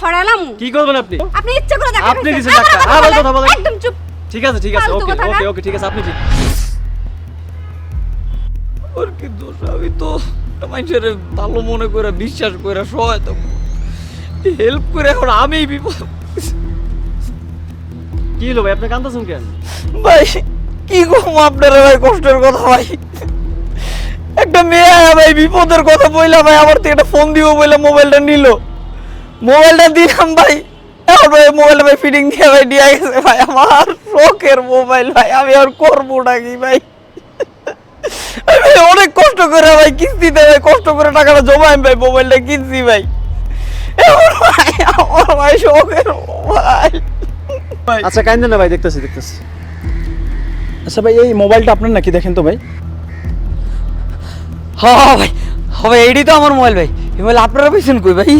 ফড়ালাম। কি করবেন আপনি? আপনি ইচ্ছা করে দেখা আপনি খাইছেন। দিছেন ধাক্কা। আবার কথা বলেন। একদম চুপ। ঠিক আছে ঠিক আছে, ফালতু ওকে কথা ওকে না। ওকে ঠিক আছে, আপনি ঠিক। ওর কি দোষ? আমি তো মানুষের ভালো মনে করে বিশ্বাস করে সহায়তা হেল্প করে, এখন আমি বিপদ। কি হলো ভাই, আপনি কান্দাছেন কেন? ভাই কি কম আপনারা ভাই, কষ্টের কথা ভাই। একটা মেয়ে আয়া ভাই বিপদের কথা বইলা ভাই আমার থেকে একটা ফোন দিব বলে মোবাইলটা নিল। মোবাইলটা দিলাম ভাই, এখন ভাই মোবাইলটা ভাই ফিটিং দিয়ে ভাই দিয়ে গেছে ভাই। আমার শখের মোবাইল ভাই, আমি আর করবো নাকি ভাই। আমি ভাই অনেক কষ্ট করে ভাই কিস্তিতে ভাই কষ্ট করে টাকাটা জমাই ভাই মোবাইলটা কিনছি ভাই। এখন ভাই আমার ভাই শখের মোবাইল। আচ্ছা কাইন্দেন না ভাই, দেখতেছি দেখতেছি। আচ্ছা ভাই, এই মোবাইলটা আপনার নাকি? দেখেন তো ভাই। হ্যাঁ ভাই, হবে এইটাই তো আমার মোবাইল ভাই। এই মোবাইল আপনারা পেয়েছেন কই ভাই?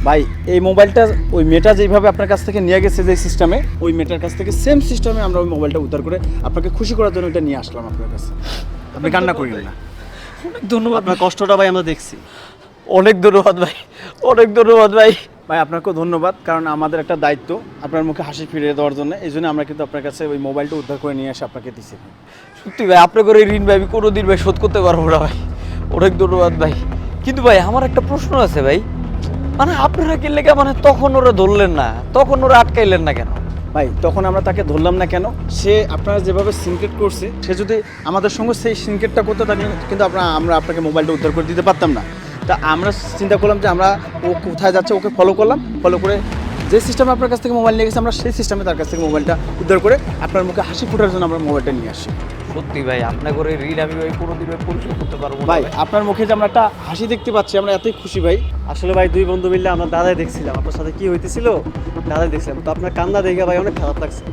ভাই এই মোবাইলটা ওই মেয়েটা যেভাবে আপনার কাছ থেকে নিয়ে গেছে যে সিস্টেমে, ওই মেয়েটার কাছ থেকে সেম সিস্টেমে আমরা ওই মোবাইলটা উদ্ধার করে আপনাকে খুশি করার জন্য এটা নিয়ে আসলাম আপনার কাছে। আপনি কান্না করিলেন না। ধন্যবাদ, আপনার কষ্টটা ভাই আমরা দেখছি। অনেক ধন্যবাদ ভাই, অনেক ধন্যবাদ ভাই। ভাই আপনাকেও ধন্যবাদ, কারণ আমাদের একটা দায়িত্ব আপনার মুখে হাসি ফিরিয়ে দেওয়ার জন্য। এই জন্য আমরা কিন্তু আপনার কাছে ওই মোবাইলটা উদ্ধার করে নিয়ে এসে আপনাকে দিচ্ছি। সত্যি ভাই, আপনার করে ঋণ ভাই আমি কোনোদিন ভাই শোধ করতে পারবো না ভাই। অনেক ধন্যবাদ ভাই। কিন্তু ভাই আমার একটা প্রশ্ন আছে ভাই, মানে আপনারা কি লেগে মানে তখন ওরা ধরলেন না, তখন ওরা আটকাইলেন না কেন? ভাই তখন আমরা তাকে ধরলাম না কেন? সে আপনারা যেভাবে সিনক্রেট করছে, সে যদি আমাদের সঙ্গে সেই সিনক্রেটটা করতে তাহলে কিন্তু আমরা আপনাকে মোবাইলটা উদ্ধার করে দিতে পারতাম না। তা আমরা চিন্তা করলাম যে আমরা ও কোথায় যাচ্ছে ওকে ফলো করলাম, ফলো করে যে সিস্টেমে আপনার কাছ থেকে মোবাইল নিয়ে গেছে আমরা সেই সিস্টেমে তার কাছ থেকে মোবাইলটা উদ্ধার করে আপনার মুখে হাসি ফোটার জন্য আমরা মোবাইলটা নিয়ে আসি। সত্যি ভাই, আপনার করে ঋণ আমি ভাই কোনোদিন ভাই পরিশোধ করতে পারবো না ভাই আপনার মুখে যে আমরা একটা হাসি দেখতে পাচ্ছি, আমরা এতই খুশি ভাই। আসলে ভাই দুই বন্ধু মিললে আমরা দাদাই দেখছিলাম আপনার সাথে কি হইতেছিল, দাদাই দেখছিলাম। তো আপনার কান্না দেখে ভাই অনেক খারাপ লাগছে,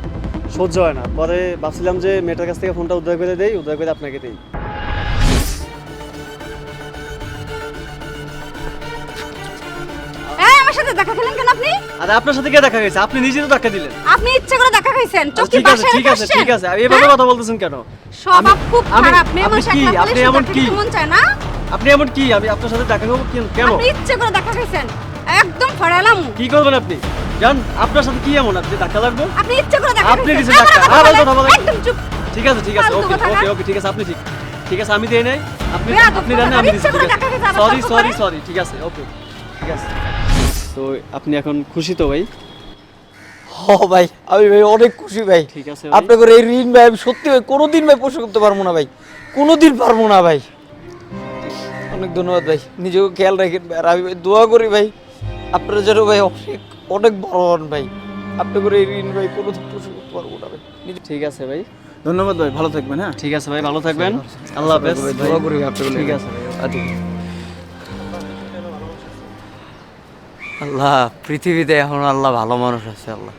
সহ্য হয় না। পরে ভাবছিলাম যে মেয়েটার কাছ থেকে ফোনটা উদ্ধার করে দেই, উদ্ধার করে আপনাকে দেই। এই আমার সাথে দেখা খেলেন কেন আপনি? আর আপনার সাথে কে দেখা গেছে? আপনি নিজেই তো ধাক্কা দিলেন। আপনি ইচ্ছা করে দেখা খাইছেন। চোখ কি ঠিক আছে বাসায় ঠিক আছে রেখে ঠিক আছে, আসছেন? এভাবে হ্যাঁ? কথা বলতেছেন কেন? স্বভাব খুব আমি- খারাপ। মেয়ে আপনি মানুষ কি? একলা আপনি পেলে এমন সেটা কি? খেতে মন চায় না? আপনি এমন কি? আমি আপনার সাথে দেখা করবো কেন? আপনি ইচ্ছা করে দেখা খাইছেন। একদম ফড়ালাম। কি করবেন আপনি? জান আপনার সাথে কি এমন আপনি ধাক্কা লাগবে? আপনি ইচ্ছা করে দেখা আপনি খাইছেন। দিছেন ধাক্কা। আবার কথা বলেন। একদম চুপ। ঠিক আছে ঠিক আছে, ফালতু ওকে কথা না। ওকে ওকে ঠিক আছে, আপনি ঠিক। ঠিক আছে আমি দেই নাই, আপনি বেয়াদব আপনি কথা দেন না, না, আমি দিছি। ইচ্ছা করে দেখা গেছে, আবার সরি তর্ক সরি করে। সরি, ঠিক আছে ওকে ঠিক আছে। তো আপনি এখন খুশি তো ভাই? হ ভাই, আমি ভাই অনেক খুশি ভাই। ঠিক আছে ভাই। আপনার করে এই ঋণ ভাই আমি সত্যি ভাই কোনোদিন ভাই পরিশোধ করতে পারবো না ভাই, কোনোদিন পারবো না ভাই। অনেক ধন্যবাদ ভাই, নিজেকে খেয়াল রাখেন ভাই। আর আমি ভাই দোয়া করি ভাই আপনারা যেন ভাই অনেক অনেক বড় হন ভাই। আপনি করে এই ঋণ ভাই কোনোদিন পরিশোধ করতে পারবো না ভাই। ঠিক আছে ভাই, ধন্যবাদ ভাই, ভালো থাকবেন। হ্যাঁ ঠিক আছে ভাই, ভালো থাকবেন। আল্লাহ হাফেজ। ভাই দোয়া করি ভাই আপনার ঠিক আছে ভাই। আল্লাহ, পৃথিবীতে এখন আল্লাহ ভালো মানুষ আছে আল্লাহ।